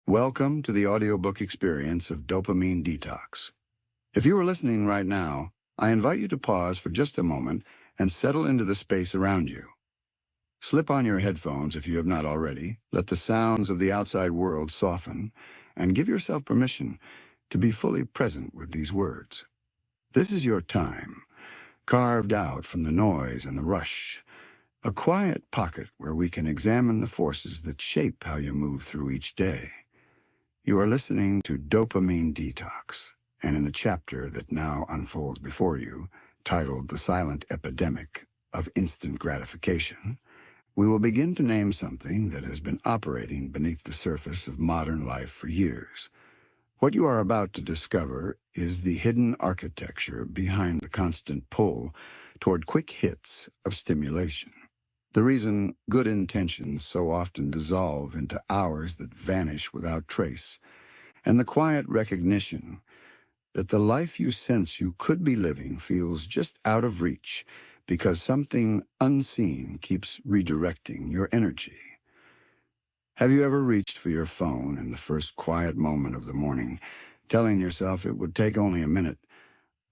Welcome to the audiobook experience of Dopamine Detox. If you are listening right now, I invite you to pause for just a moment and settle into the space around you. Slip on your headphones if you have not already, let the sounds of the outside world soften, and give yourself permission to be fully present with these words. This is your time, carved out from the noise and the rush, a quiet pocket where we can examine the forces that shape how you move through each day. You are listening to Dopamine Detox, and in the chapter that now unfolds before you, titled The Silent Epidemic of Instant Gratification, we will begin to name something that has been operating beneath the surface of modern life for years. What you are about to discover is the hidden architecture behind the constant pull toward quick hits of stimulation. The reason good intentions so often dissolve into hours that vanish without trace, and the quiet recognition that the life you sense you could be living feels just out of reach because something unseen keeps redirecting your energy. Have you ever reached for your phone in the first quiet moment of the morning, telling yourself it would take only a minute,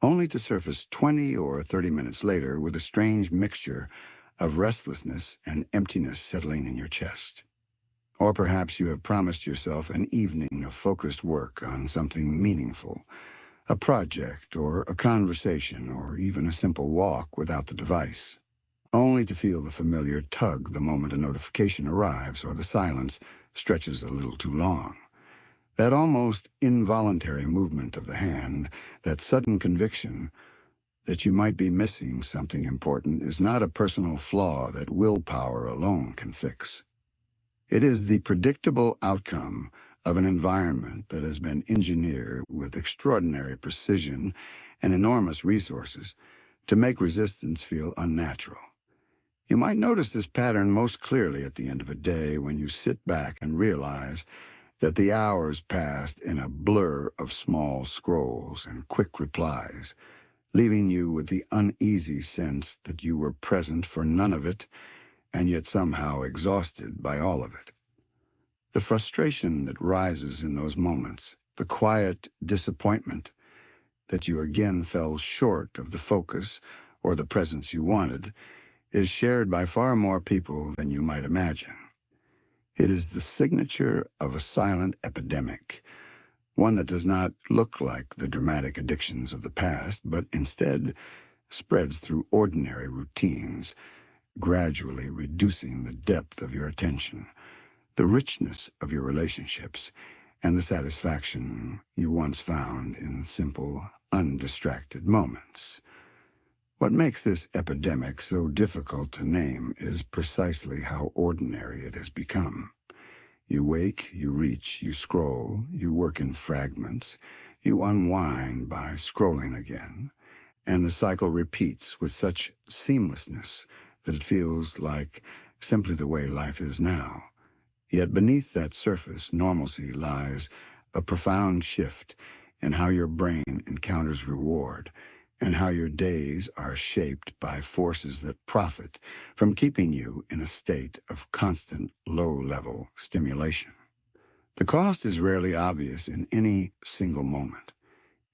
only to surface 20 or 30 minutes later with a strange mixture of restlessness and emptiness settling in your chest? Or perhaps you have promised yourself an evening of focused work on something meaningful, a project or a conversation or even a simple walk without the device, only to feel the familiar tug the moment a notification arrives or the silence stretches a little too long. That almost involuntary movement of the hand, that sudden conviction that you might be missing something important, is not a personal flaw that willpower alone can fix. It is the predictable outcome of an environment that has been engineered with extraordinary precision and enormous resources to make resistance feel unnatural. You might notice this pattern most clearly at the end of a day when you sit back and realize that the hours passed in a blur of small scrolls and quick replies, leaving you with the uneasy sense that you were present for none of it, and yet somehow exhausted by all of it. The frustration that rises in those moments, the quiet disappointment that you again fell short of the focus or the presence you wanted, is shared by far more people than you might imagine. It is the signature of a silent epidemic, one that does not look like the dramatic addictions of the past, but instead spreads through ordinary routines, gradually reducing the depth of your attention, the richness of your relationships, and the satisfaction you once found in simple, undistracted moments. What makes this epidemic so difficult to name is precisely how ordinary it has become. You wake, you reach, you scroll, you work in fragments, you unwind by scrolling again, and the cycle repeats with such seamlessness that it feels like simply the way life is now. Yet beneath that surface normalcy lies a profound shift in how your brain encounters reward, and how your days are shaped by forces that profit from keeping you in a state of constant low-level stimulation. The cost is rarely obvious in any single moment.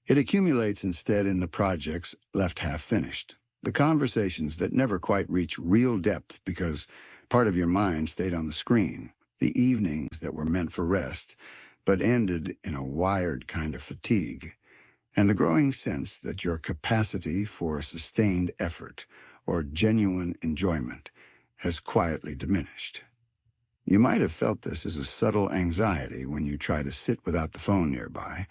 It accumulates instead in the projects left half-finished, the conversations that never quite reach real depth because part of your mind stayed on the screen, the evenings that were meant for rest but ended in a wired kind of fatigue, and the growing sense that your capacity for sustained effort or genuine enjoyment has quietly diminished. You might have felt this as a subtle anxiety when you try to sit without the phone nearby,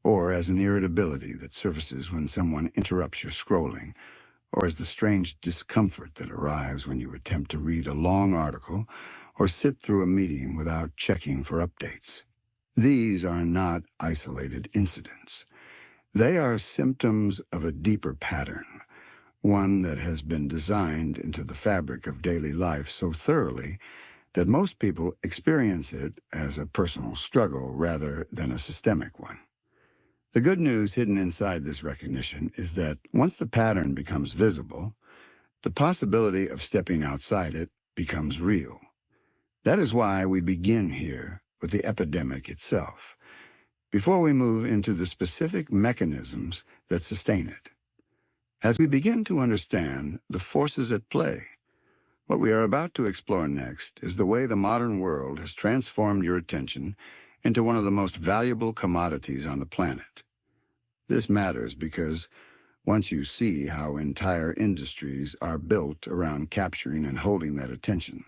or as an irritability that surfaces when someone interrupts your scrolling, or as the strange discomfort that arrives when you attempt to read a long article or sit through a meeting without checking for updates. These are not isolated incidents. They are symptoms of a deeper pattern, one that has been designed into the fabric of daily life so thoroughly that most people experience it as a personal struggle rather than a systemic one. The good news hidden inside this recognition is that once the pattern becomes visible, the possibility of stepping outside it becomes real. That is why we begin here with the epidemic itself, before we move into the specific mechanisms that sustain it. As we begin to understand the forces at play, what we are about to explore next is the way the modern world has transformed your attention into one of the most valuable commodities on the planet. This matters because once you see how entire industries are built around capturing and holding that attention,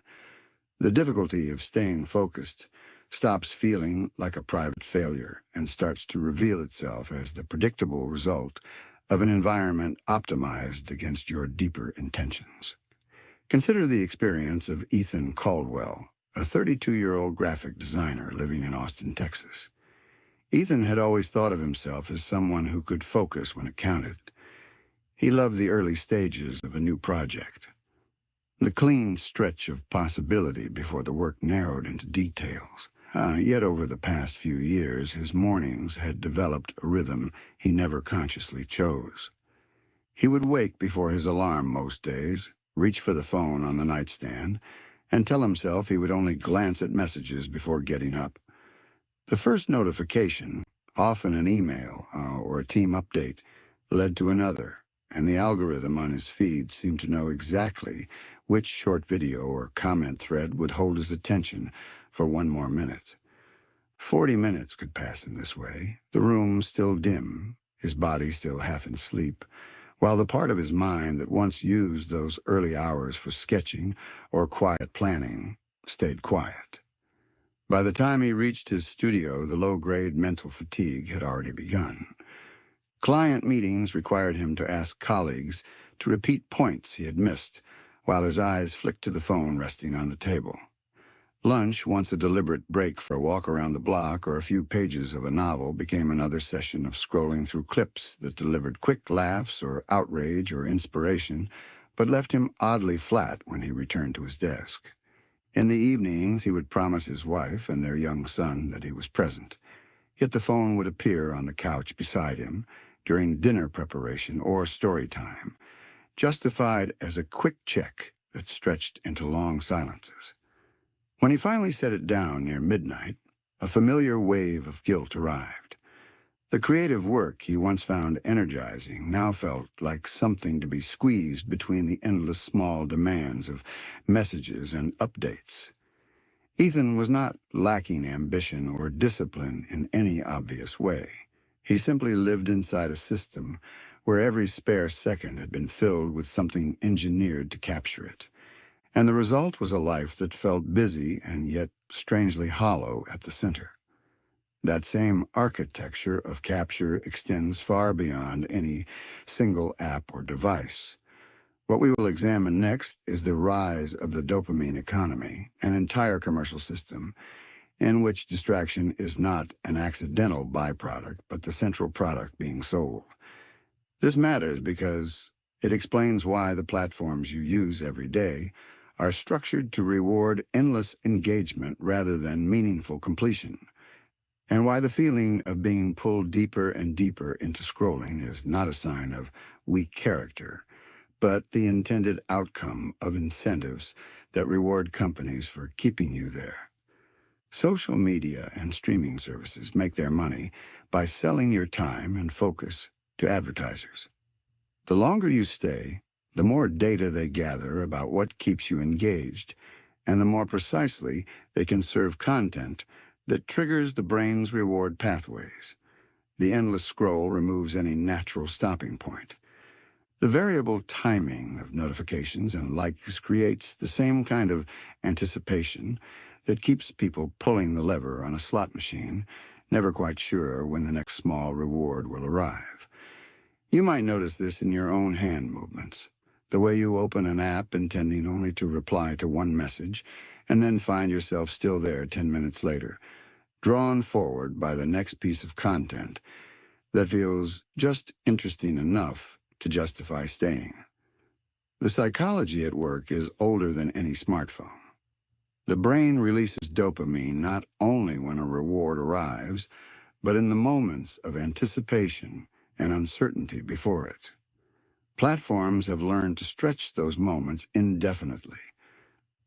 the difficulty of staying focused stops feeling like a private failure and starts to reveal itself as the predictable result of an environment optimized against your deeper intentions. Consider the experience of Ethan Caldwell, a 32-year-old graphic designer living in Austin, Texas. Ethan had always thought of himself as someone who could focus when it counted. He loved the early stages of a new project, the clean stretch of possibility before the work narrowed into details. Yet over the past few years, his mornings had developed a rhythm he never consciously chose. He would wake before his alarm most days, reach for the phone on the nightstand, and tell himself he would only glance at messages before getting up. The first notification, often an email or a team update, led to another, and the algorithm on his feed seemed to know exactly which short video or comment thread would hold his attention for one more minute. 40 minutes could pass in this way, the room still dim, his body still half in sleep, while the part of his mind that once used those early hours for sketching or quiet planning stayed quiet. By the time he reached his studio, the low-grade mental fatigue had already begun. Client meetings required him to ask colleagues to repeat points he had missed, while his eyes flicked to the phone resting on the table. Lunch, once a deliberate break for a walk around the block or a few pages of a novel, became another session of scrolling through clips that delivered quick laughs or outrage or inspiration, but left him oddly flat when he returned to his desk. In the evenings, he would promise his wife and their young son that he was present, yet the phone would appear on the couch beside him during dinner preparation or story time, justified as a quick check that stretched into long silences. When he finally set it down near midnight, a familiar wave of guilt arrived. The creative work he once found energizing now felt like something to be squeezed between the endless small demands of messages and updates. Ethan was not lacking ambition or discipline in any obvious way. He simply lived inside a system where every spare second had been filled with something engineered to capture it. And the result was a life that felt busy and yet strangely hollow at the center. That same architecture of capture extends far beyond any single app or device. What we will examine next is the rise of the dopamine economy, an entire commercial system in which distraction is not an accidental byproduct, but the central product being sold. This matters because it explains why the platforms you use every day are structured to reward endless engagement rather than meaningful completion, and why the feeling of being pulled deeper and deeper into scrolling is not a sign of weak character, but the intended outcome of incentives that reward companies for keeping you there. Social media and streaming services make their money by selling your time and focus to advertisers. The longer you stay, the more data they gather about what keeps you engaged, and the more precisely they can serve content that triggers the brain's reward pathways. The endless scroll removes any natural stopping point. The variable timing of notifications and likes creates the same kind of anticipation that keeps people pulling the lever on a slot machine, never quite sure when the next small reward will arrive. You might notice this in your own hand movements, the way you open an app intending only to reply to one message, and then find yourself still there 10 minutes later, drawn forward by the next piece of content that feels just interesting enough to justify staying. The psychology at work is older than any smartphone. The brain releases dopamine not only when a reward arrives, but in the moments of anticipation and uncertainty before it. Platforms have learned to stretch those moments indefinitely.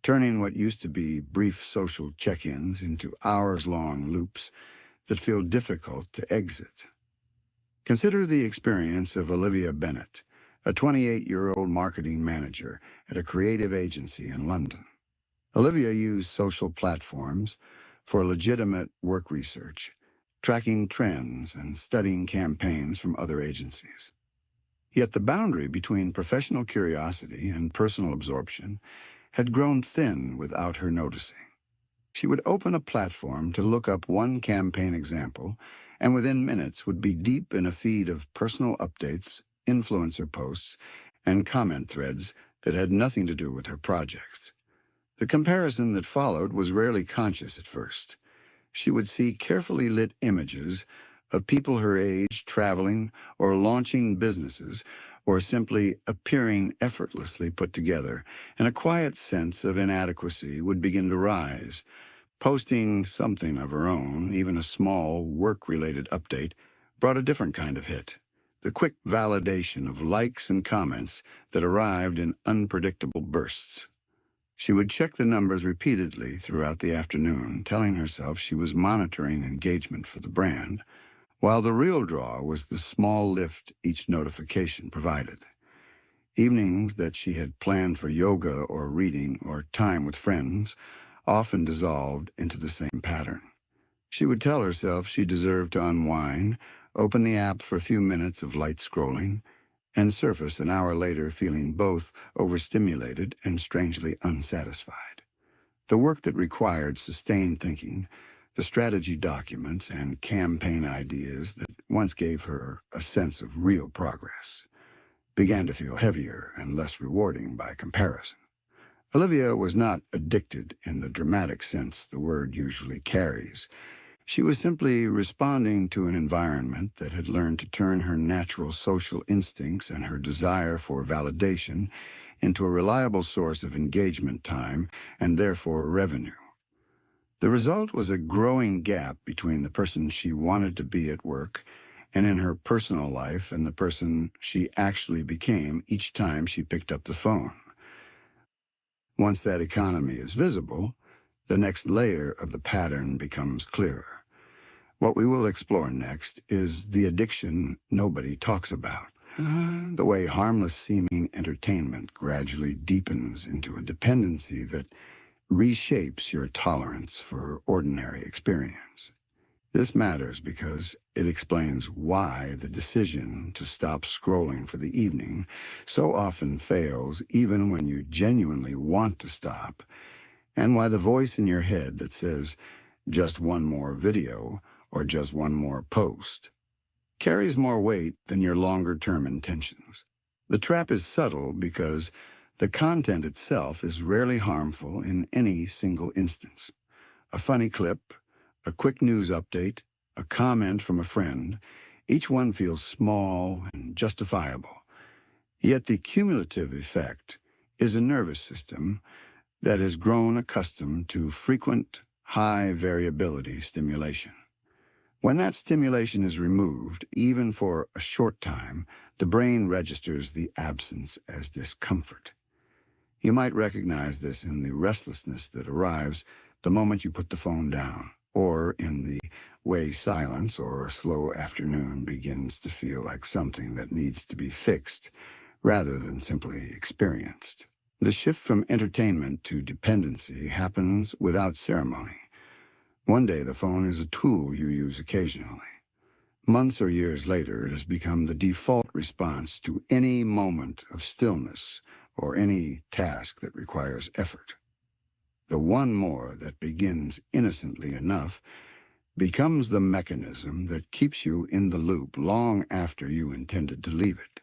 turning what used to be brief social check-ins into hours-long loops that feel difficult to exit. Consider the experience of Olivia Bennett, a 28-year-old marketing manager at a creative agency in London. Olivia used social platforms for legitimate work research, tracking trends and studying campaigns from other agencies. Yet the boundary between professional curiosity and personal absorption had grown thin without her noticing. She would open a platform to look up one campaign example, and within minutes would be deep in a feed of personal updates, influencer posts, and comment threads that had nothing to do with her projects. The comparison that followed was rarely conscious at first. She would see carefully lit images of people her age traveling or launching businesses or simply appearing effortlessly put together, and a quiet sense of inadequacy would begin to rise. Posting something of her own, even a small work-related update, brought a different kind of hit. The quick validation of likes and comments that arrived in unpredictable bursts. She would check the numbers repeatedly throughout the afternoon, telling herself she was monitoring engagement for the brand, while the real draw was the small lift each notification provided. Evenings that she had planned for yoga or reading or time with friends often dissolved into the same pattern. She would tell herself she deserved to unwind, open the app for a few minutes of light scrolling, and surface an hour later feeling both overstimulated and strangely unsatisfied. The work that required sustained thinking, the strategy documents and campaign ideas that once gave her a sense of real progress, began to feel heavier and less rewarding by comparison. Olivia was not addicted in the dramatic sense the word usually carries. She was simply responding to an environment that had learned to turn her natural social instincts and her desire for validation into a reliable source of engagement time and therefore revenue. The result was a growing gap between the person she wanted to be at work and in her personal life and the person she actually became each time she picked up the phone. Once that economy is visible, the next layer of the pattern becomes clearer. What we will explore next is the addiction nobody talks about, the way harmless-seeming entertainment gradually deepens into a dependency that reshapes your tolerance for ordinary experience. This matters because it explains why the decision to stop scrolling for the evening so often fails even when you genuinely want to stop, and why the voice in your head that says, just one more video, or just one more post, carries more weight than your longer-term intentions. The trap is subtle because the content itself is rarely harmful in any single instance. A funny clip, a quick news update, a comment from a friend, each one feels small and justifiable. Yet the cumulative effect is a nervous system that has grown accustomed to frequent, high variability stimulation. When that stimulation is removed, even for a short time, the brain registers the absence as discomfort. You might recognize this in the restlessness that arrives the moment you put the phone down, or in the way silence or a slow afternoon begins to feel like something that needs to be fixed rather than simply experienced. The shift from entertainment to dependency happens without ceremony. One day the phone is a tool you use occasionally. Months or years later, it has become the default response to any moment of stillness or any task that requires effort. The one more that begins innocently enough becomes the mechanism that keeps you in the loop long after you intended to leave it.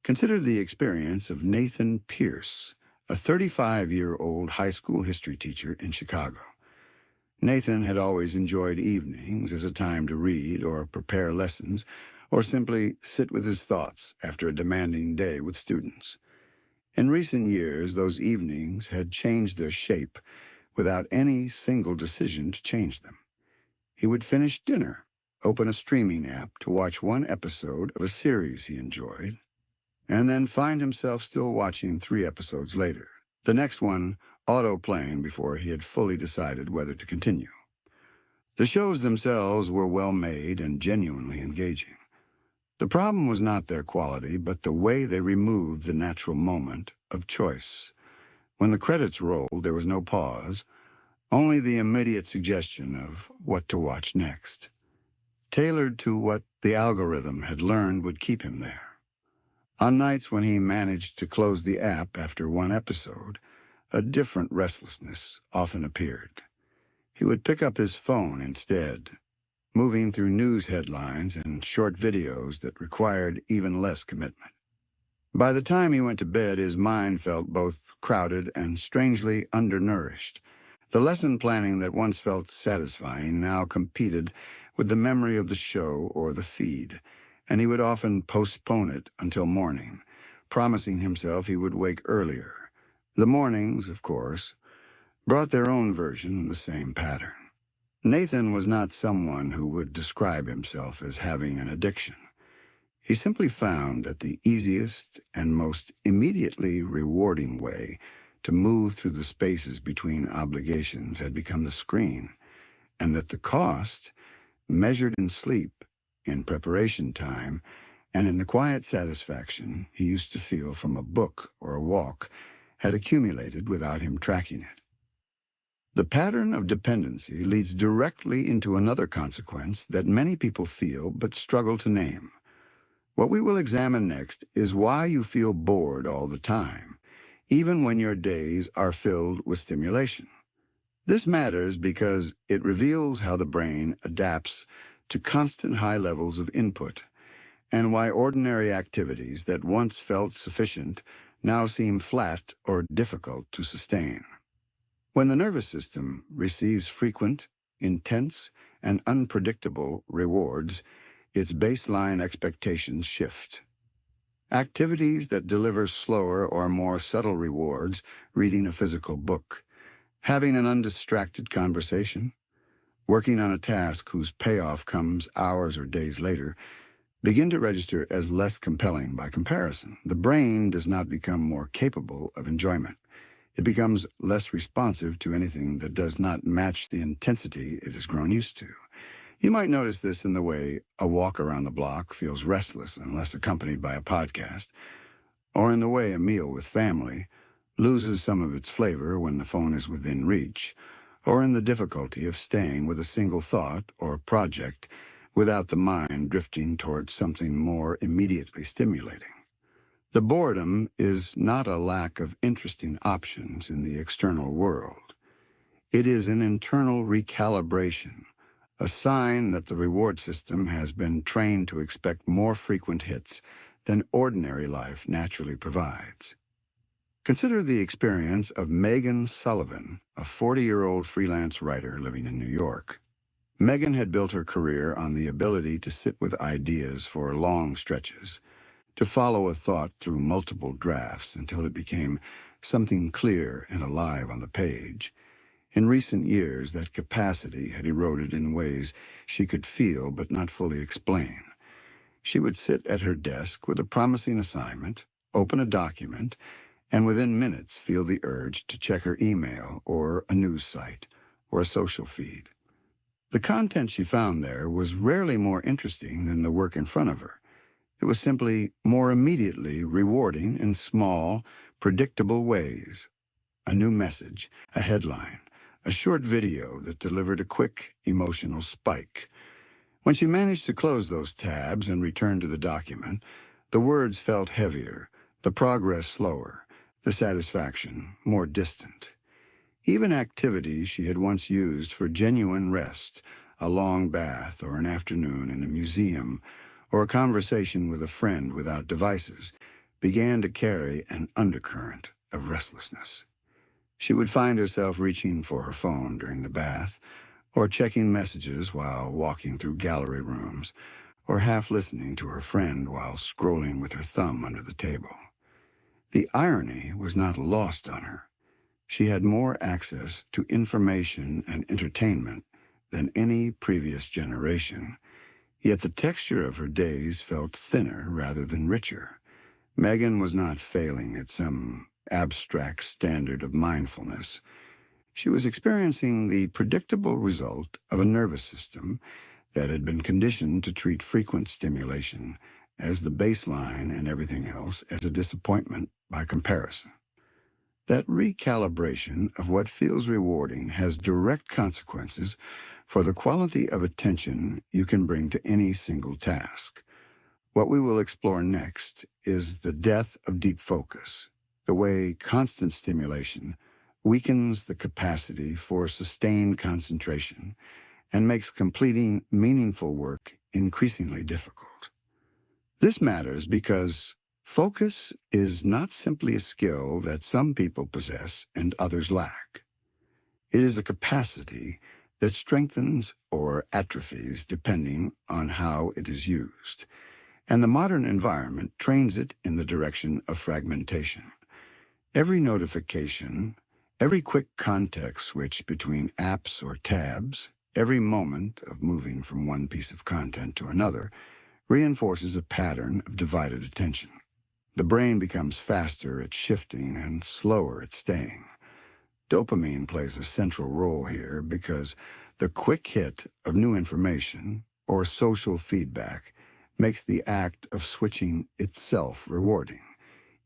Consider the experience of Nathan Pierce, a 35-year-old high school history teacher in Chicago. Nathan had always enjoyed evenings as a time to read or prepare lessons or simply sit with his thoughts after a demanding day with students. In recent years, those evenings had changed their shape without any single decision to change them. He would finish dinner, open a streaming app to watch one episode of a series he enjoyed, and then find himself still watching 3 episodes later. The next one auto-playing before he had fully decided whether to continue. The shows themselves were well-made and genuinely engaging. The problem was not their quality, but the way they removed the natural moment of choice. When the credits rolled, there was no pause, only the immediate suggestion of what to watch next, tailored to what the algorithm had learned would keep him there. On nights when he managed to close the app after one episode, a different restlessness often appeared. He would pick up his phone instead, moving through news headlines and short videos that required even less commitment. By the time he went to bed, his mind felt both crowded and strangely undernourished. The lesson planning that once felt satisfying now competed with the memory of the show or the feed, and he would often postpone it until morning, promising himself he would wake earlier. The mornings, of course, brought their own version of the same pattern. Nathan was not someone who would describe himself as having an addiction. He simply found that the easiest and most immediately rewarding way to move through the spaces between obligations had become the screen, and that the cost, measured in sleep, in preparation time, and in the quiet satisfaction he used to feel from a book or a walk, had accumulated without him tracking it. The pattern of dependency leads directly into another consequence that many people feel but struggle to name. What we will examine next is why you feel bored all the time, even when your days are filled with stimulation. This matters because it reveals how the brain adapts to constant high levels of input, and why ordinary activities that once felt sufficient now seem flat or difficult to sustain. When the nervous system receives frequent, intense, and unpredictable rewards, its baseline expectations shift. Activities that deliver slower or more subtle rewards, reading a physical book, having an undistracted conversation, working on a task whose payoff comes hours or days later, begin to register as less compelling by comparison. The brain does not become more capable of enjoyment. It becomes less responsive to anything that does not match the intensity it has grown used to. You might notice this in the way a walk around the block feels restless unless accompanied by a podcast, or in the way a meal with family loses some of its flavor when the phone is within reach, or in the difficulty of staying with a single thought or project without the mind drifting towards something more immediately stimulating. The boredom is not a lack of interesting options in the external world. It is an internal recalibration, a sign that the reward system has been trained to expect more frequent hits than ordinary life naturally provides. Consider the experience of Megan Sullivan, a 40-year-old freelance writer living in New York. Megan had built her career on the ability to sit with ideas for long stretches, to follow a thought through multiple drafts until it became something clear and alive on the page. In recent years, that capacity had eroded in ways she could feel but not fully explain. She would sit at her desk with a promising assignment, open a document, and within minutes feel the urge to check her email or a news site or a social feed. The content she found there was rarely more interesting than the work in front of her. It was simply more immediately rewarding in small, predictable ways. A new message, a headline, a short video that delivered a quick, emotional spike. When she managed to close those tabs and return to the document, the words felt heavier, the progress slower, the satisfaction more distant. Even activities she had once used for genuine rest, a long bath or an afternoon in a museum, or a conversation with a friend without devices, began to carry an undercurrent of restlessness. She would find herself reaching for her phone during the bath, or checking messages while walking through gallery rooms, or half listening to her friend while scrolling with her thumb under the table. The irony was not lost on her. She had more access to information and entertainment than any previous generation, yet the texture of her days felt thinner rather than richer. Megan was not failing at some abstract standard of mindfulness. She was experiencing the predictable result of a nervous system that had been conditioned to treat frequent stimulation as the baseline and everything else as a disappointment by comparison. That recalibration of what feels rewarding has direct consequences for the quality of attention you can bring to any single task. What we will explore next is the death of deep focus, the way constant stimulation weakens the capacity for sustained concentration and makes completing meaningful work increasingly difficult. This matters because focus is not simply a skill that some people possess and others lack. It is a capacity that strengthens or atrophies depending on how it is used, and the modern environment trains it in the direction of fragmentation. Every notification, every quick context switch between apps or tabs, every moment of moving from one piece of content to another reinforces a pattern of divided attention. The brain becomes faster at shifting and slower at staying. Dopamine plays a central role here because the quick hit of new information or social feedback makes the act of switching itself rewarding,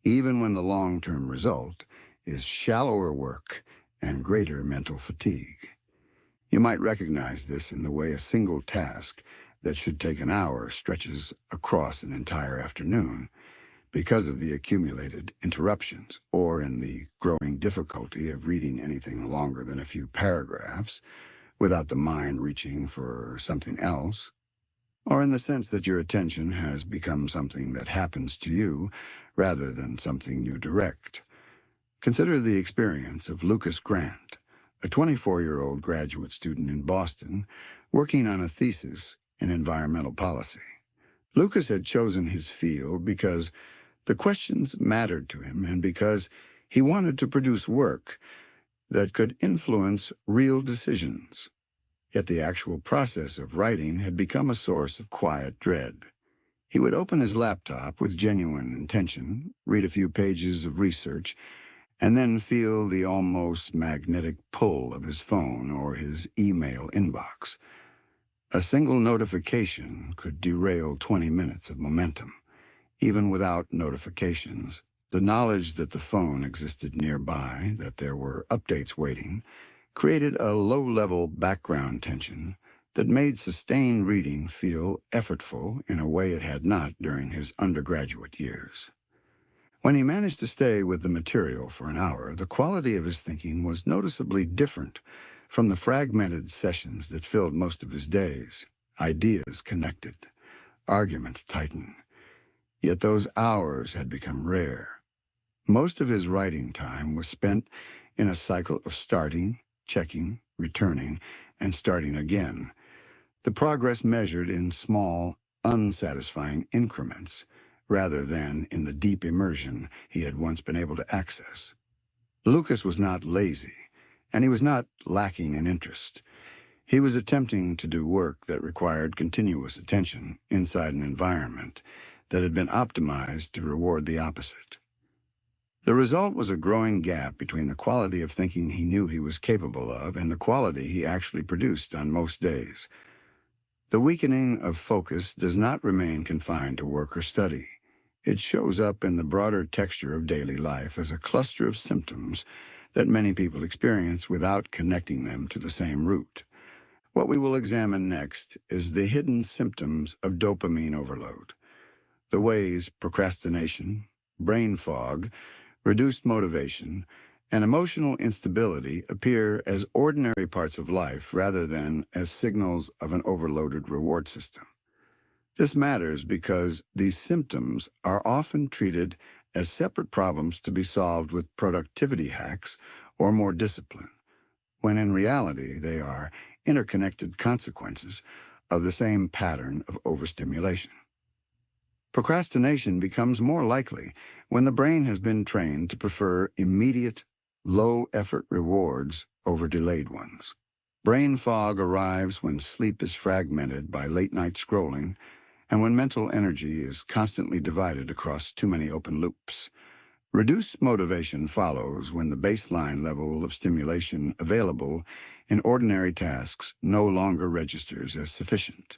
even when the long-term result is shallower work and greater mental fatigue. You might recognize this in the way a single task that should take an hour stretches across an entire afternoon because of the accumulated interruptions, or in the growing difficulty of reading anything longer than a few paragraphs without the mind reaching for something else, or in the sense that your attention has become something that happens to you rather than something you direct. Consider the experience of Lucas Grant, a 24-year-old graduate student in Boston working on a thesis in environmental policy. Lucas had chosen his field because the questions mattered to him and because he wanted to produce work that could influence real decisions. Yet the actual process of writing had become a source of quiet dread. He would open his laptop with genuine intention, read a few pages of research, and then feel the almost magnetic pull of his phone or his email inbox. A single notification could derail 20 minutes of momentum. Even without notifications, the knowledge that the phone existed nearby, that there were updates waiting, created a low-level background tension that made sustained reading feel effortful in a way it had not during his undergraduate years. When he managed to stay with the material for an hour, the quality of his thinking was noticeably different from the fragmented sessions that filled most of his days. Ideas connected, arguments tightened. Yet those hours had become rare. Most of his writing time was spent in a cycle of starting, checking, returning, and starting again. The progress measured in small, unsatisfying increments, rather than in the deep immersion he had once been able to access. Lucas was not lazy, and he was not lacking in interest. He was attempting to do work that required continuous attention inside an environment that had been optimized to reward the opposite. The result was a growing gap between the quality of thinking he knew he was capable of and the quality he actually produced on most days. The weakening of focus does not remain confined to work or study. It shows up in the broader texture of daily life as a cluster of symptoms that many people experience without connecting them to the same root. What we will examine next is the hidden symptoms of dopamine overload, the ways procrastination, brain fog, reduced motivation, and emotional instability appear as ordinary parts of life rather than as signals of an overloaded reward system. This matters because these symptoms are often treated as separate problems to be solved with productivity hacks or more discipline, when in reality they are interconnected consequences of the same pattern of overstimulation. Procrastination becomes more likely when the brain has been trained to prefer immediate, low-effort rewards over delayed ones. Brain fog arrives when sleep is fragmented by late-night scrolling and when mental energy is constantly divided across too many open loops. Reduced motivation follows when the baseline level of stimulation available in ordinary tasks no longer registers as sufficient.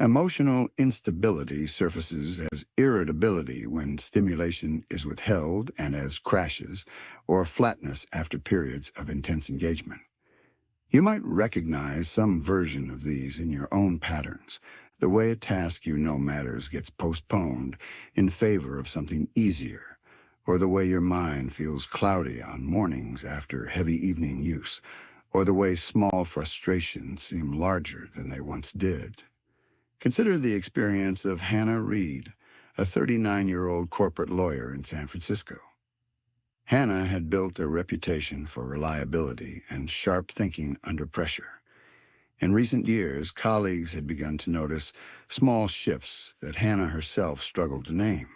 Emotional instability surfaces as irritability when stimulation is withheld and as crashes or flatness after periods of intense engagement. You might recognize some version of these in your own patterns, the way a task you know matters gets postponed in favor of something easier, or the way your mind feels cloudy on mornings after heavy evening use, or the way small frustrations seem larger than they once did. Consider the experience of Hannah Reed, a 39-year-old corporate lawyer in San Francisco. Hannah had built a reputation for reliability and sharp thinking under pressure. In recent years, colleagues had begun to notice small shifts that Hannah herself struggled to name.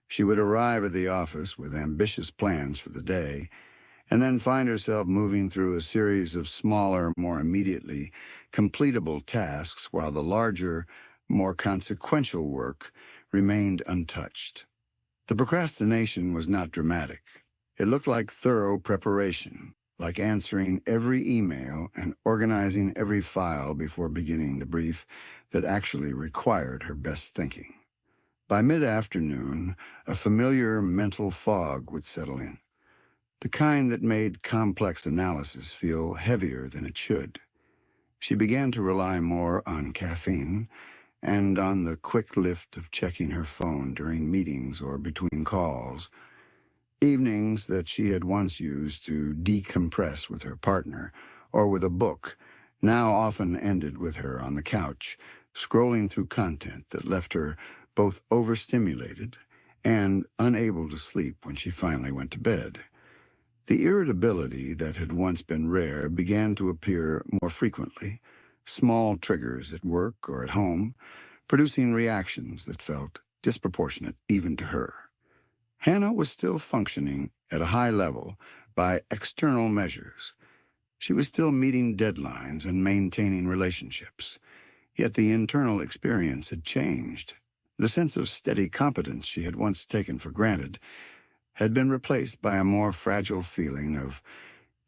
She would arrive at the office with ambitious plans for the day, and then find herself moving through a series of smaller, more immediately completable tasks while the larger, more consequential work remained untouched. The procrastination was not dramatic. It looked like thorough preparation, like answering every email and organizing every file before beginning the brief that actually required her best thinking. By mid-afternoon, a familiar mental fog would settle in, the kind that made complex analysis feel heavier than it should. She began to rely more on caffeine and on the quick lift of checking her phone during meetings or between calls. Evenings that she had once used to decompress with her partner or with a book now often ended with her on the couch, scrolling through content that left her both overstimulated and unable to sleep when she finally went to bed. The irritability that had once been rare began to appear more frequently, small triggers at work or at home, producing reactions that felt disproportionate even to her. Hannah was still functioning at a high level by external measures. She was still meeting deadlines and maintaining relationships. Yet the internal experience had changed. The sense of steady competence she had once taken for granted had been replaced by a more fragile feeling of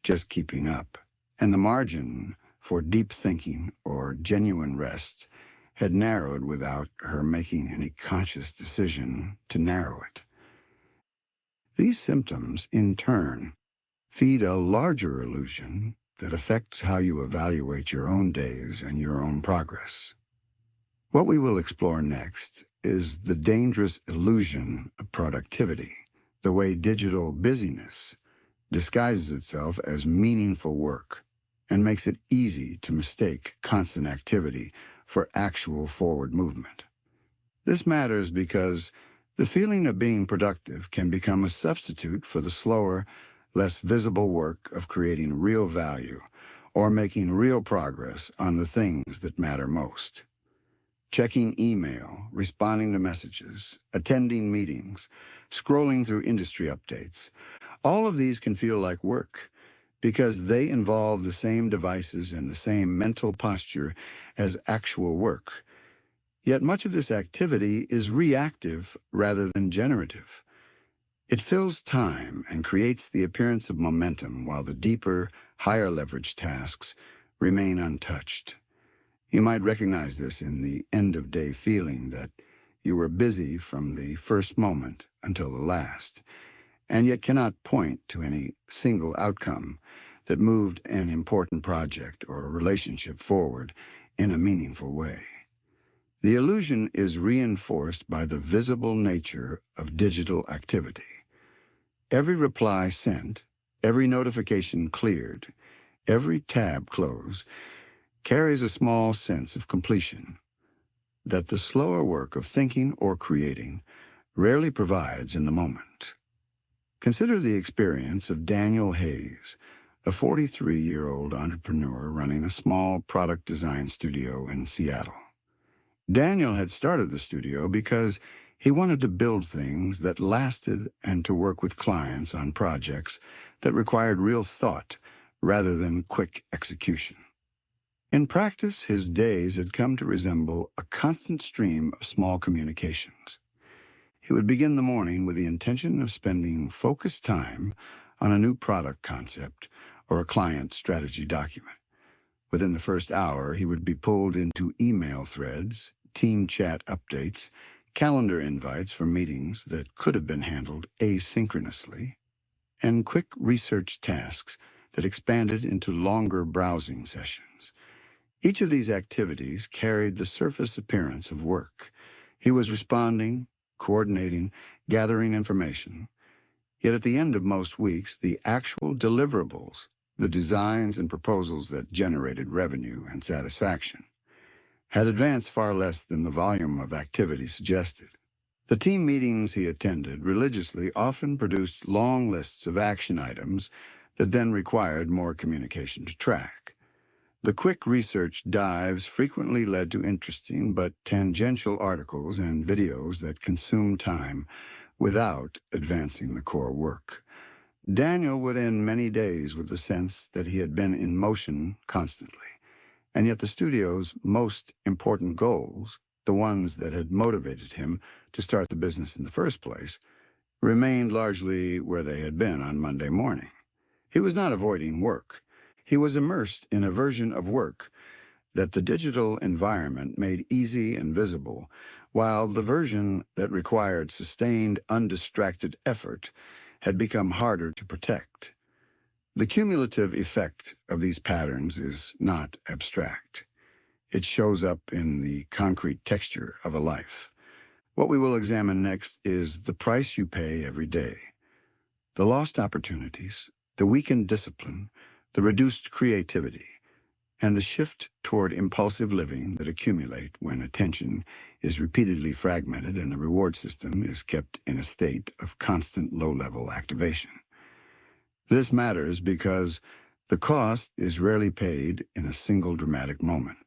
just keeping up, and the margin for deep thinking or genuine rest had narrowed without her making any conscious decision to narrow it. These symptoms, in turn, feed a larger illusion that affects how you evaluate your own days and your own progress. What we will explore next is the dangerous illusion of productivity, the way digital busyness disguises itself as meaningful work and makes it easy to mistake constant activity for actual forward movement. This matters because the feeling of being productive can become a substitute for the slower, less visible work of creating real value or making real progress on the things that matter most. Checking email, responding to messages, attending meetings, scrolling through industry updates, all of these can feel like work because they involve the same devices and the same mental posture as actual work. Yet much of this activity is reactive rather than generative. It fills time and creates the appearance of momentum while the deeper, higher leverage tasks remain untouched. You might recognize this in the end-of-day feeling that you were busy from the first moment until the last, and yet cannot point to any single outcome that moved an important project or relationship forward in a meaningful way. The illusion is reinforced by the visible nature of digital activity. Every reply sent, every notification cleared, every tab closed carries a small sense of completion that the slower work of thinking or creating rarely provides in the moment. Consider the experience of Daniel Hayes, a 43-year-old entrepreneur running a small product design studio in Seattle. Daniel had started the studio because he wanted to build things that lasted and to work with clients on projects that required real thought rather than quick execution. In practice, his days had come to resemble a constant stream of small communications. He would begin the morning with the intention of spending focused time on a new product concept or a client strategy document. Within the first hour, he would be pulled into email threads, team chat updates, calendar invites for meetings that could have been handled asynchronously, and quick research tasks that expanded into longer browsing sessions. Each of these activities carried the surface appearance of work. He was responding, coordinating, gathering information. Yet at the end of most weeks, the actual deliverables, the designs and proposals that generated revenue and satisfaction, had advanced far less than the volume of activity suggested. The team meetings he attended religiously often produced long lists of action items that then required more communication to track. The quick research dives frequently led to interesting but tangential articles and videos that consumed time without advancing the core work. Daniel would end many days with the sense that he had been in motion constantly, and yet the studio's most important goals, the ones that had motivated him to start the business in the first place, remained largely where they had been on Monday morning. He was not avoiding work. He was immersed in a version of work that the digital environment made easy and visible, while the version that required sustained, undistracted effort had become harder to protect. The cumulative effect of these patterns is not abstract. It shows up in the concrete texture of a life. What we will examine next is the price you pay every day. The lost opportunities, the weakened discipline, the reduced creativity, and the shift toward impulsive living that accumulate when attention is repeatedly fragmented and the reward system is kept in a state of constant low-level activation. This matters because the cost is rarely paid in a single dramatic moment.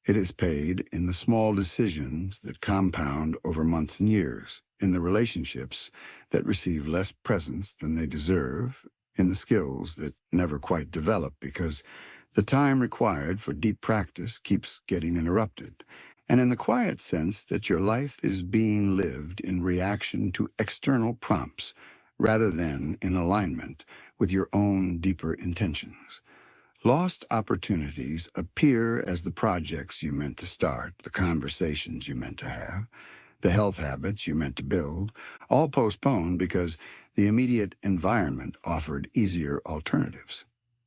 It is paid in the small decisions that compound over months and years, in the relationships that receive less presence than they deserve, in the skills that never quite develop because the time required for deep practice keeps getting interrupted, and in the quiet sense that your life is being lived in reaction to external prompts rather than in alignment with your own deeper intentions. Lost opportunities appear as the projects you meant to start, the conversations you meant to have, the health habits you meant to build, all postponed because the immediate environment offered easier alternatives.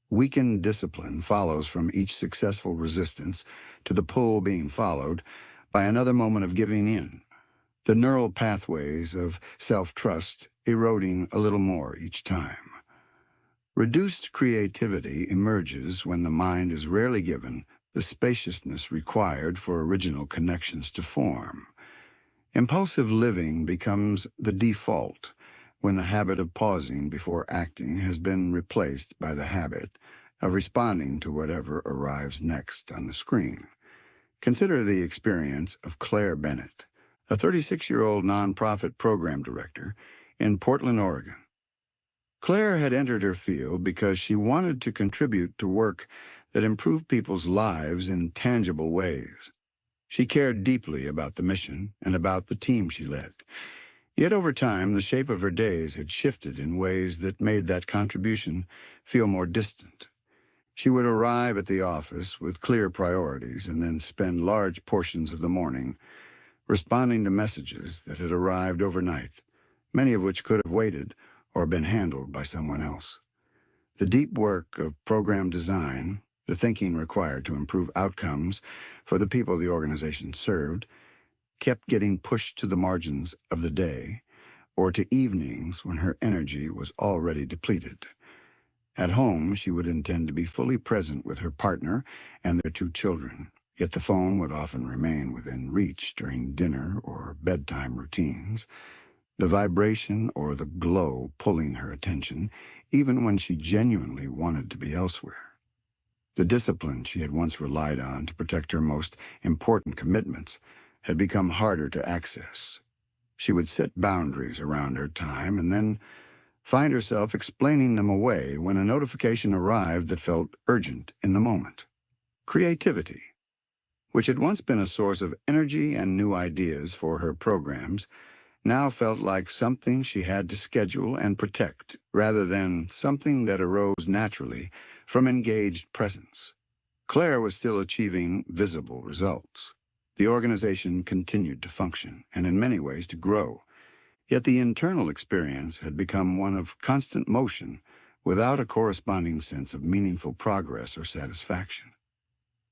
Weakened discipline follows from each successful resistance to the pull being followed by another moment of giving in, the neural pathways of self-trust eroding a little more each time. Reduced creativity emerges when the mind is rarely given the spaciousness required for original connections to form. Impulsive living becomes the default when the habit of pausing before acting has been replaced by the habit of responding to whatever arrives next on the screen. Consider the experience of Claire Bennett, a 36-year-old nonprofit program director in Portland, Oregon. Claire had entered her field because she wanted to contribute to work that improved people's lives in tangible ways. She cared deeply about the mission and about the team she led. Yet over time, the shape of her days had shifted in ways that made that contribution feel more distant. She would arrive at the office with clear priorities and then spend large portions of the morning responding to messages that had arrived overnight, many of which could have waited or been handled by someone else. The deep work of program design, the thinking required to improve outcomes for the people the organization served, kept getting pushed to the margins of the day or to evenings when her energy was already depleted. At home, she would intend to be fully present with her partner and their 2 children, yet the phone would often remain within reach during dinner or bedtime routines, the vibration or the glow pulling her attention even when she genuinely wanted to be elsewhere. The discipline she had once relied on to protect her most important commitments had become harder to access. She would set boundaries around her time and then find herself explaining them away when a notification arrived that felt urgent in the moment. Creativity, which had once been a source of energy and new ideas for her programs, now felt like something she had to schedule and protect, rather than something that arose naturally from engaged presence. Claire was still achieving visible results. The organization continued to function, and in many ways to grow. Yet the internal experience had become one of constant motion, without a corresponding sense of meaningful progress or satisfaction.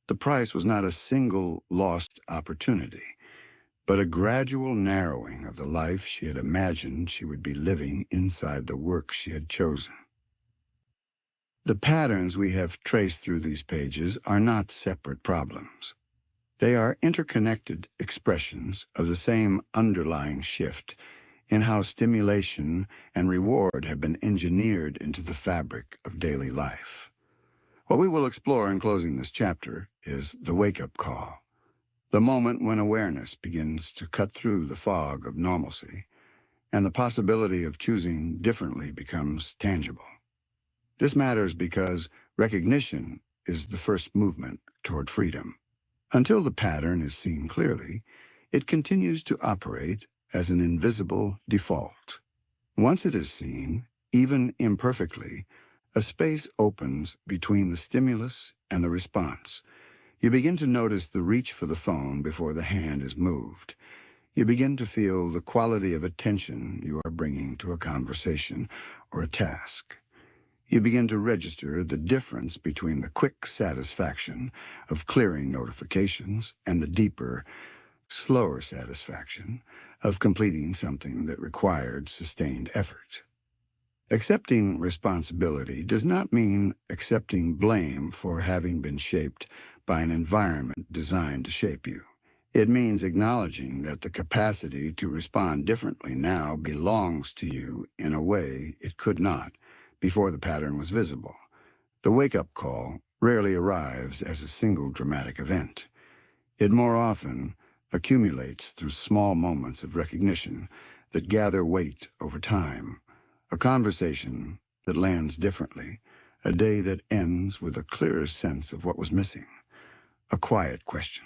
The price was not a single lost opportunity, but a gradual narrowing of the life she had imagined she would be living inside the work she had chosen. The patterns we have traced through these pages are not separate problems. They are interconnected expressions of the same underlying shift in how stimulation and reward have been engineered into the fabric of daily life. What we will explore in closing this chapter is the wake-up call, the moment when awareness begins to cut through the fog of normalcy, and the possibility of choosing differently becomes tangible. This matters because recognition is the first movement toward freedom. Until the pattern is seen clearly, it continues to operate as an invisible default. Once it is seen, even imperfectly, a space opens between the stimulus and the response. You begin to notice the reach for the phone before the hand is moved. You begin to feel the quality of attention you are bringing to a conversation or a task. You begin to register the difference between the quick satisfaction of clearing notifications and the deeper, slower satisfaction of completing something that required sustained effort. Accepting responsibility does not mean accepting blame for having been shaped by an environment designed to shape you. It means acknowledging that the capacity to respond differently now belongs to you in a way it could not before the pattern was visible. The wake-up call rarely arrives as a single dramatic event. It more often accumulates through small moments of recognition that gather weight over time. A conversation that lands differently, a day that ends with a clearer sense of what was missing, a quiet question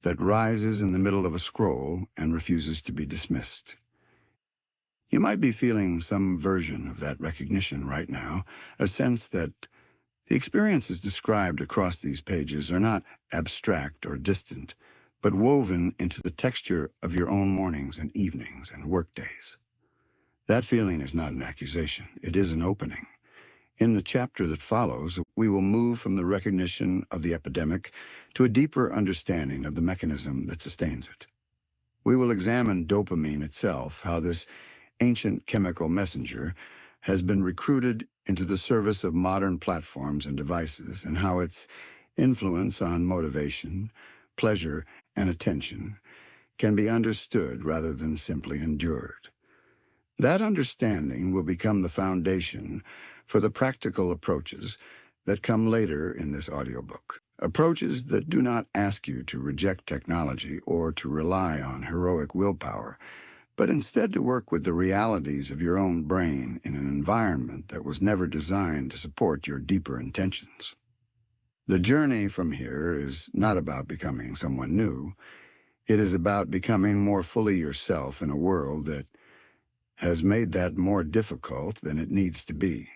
that rises in the middle of a scroll and refuses to be dismissed. You might be feeling some version of that recognition right now, a sense that the experiences described across these pages are not abstract or distant, but woven into the texture of your own mornings and evenings and workdays. That feeling is not an accusation. It is an opening. In the chapter that follows, we will move from the recognition of the epidemic to a deeper understanding of the mechanism that sustains it. We will examine dopamine itself, how this ancient chemical messenger has been recruited into the service of modern platforms and devices, and how its influence on motivation, pleasure, and attention can be understood rather than simply endured. That understanding will become the foundation for the practical approaches that come later in this audiobook. Approaches that do not ask you to reject technology or to rely on heroic willpower, but instead to work with the realities of your own brain in an environment that was never designed to support your deeper intentions. The journey from here is not about becoming someone new. It is about becoming more fully yourself in a world that has made that more difficult than it needs to be.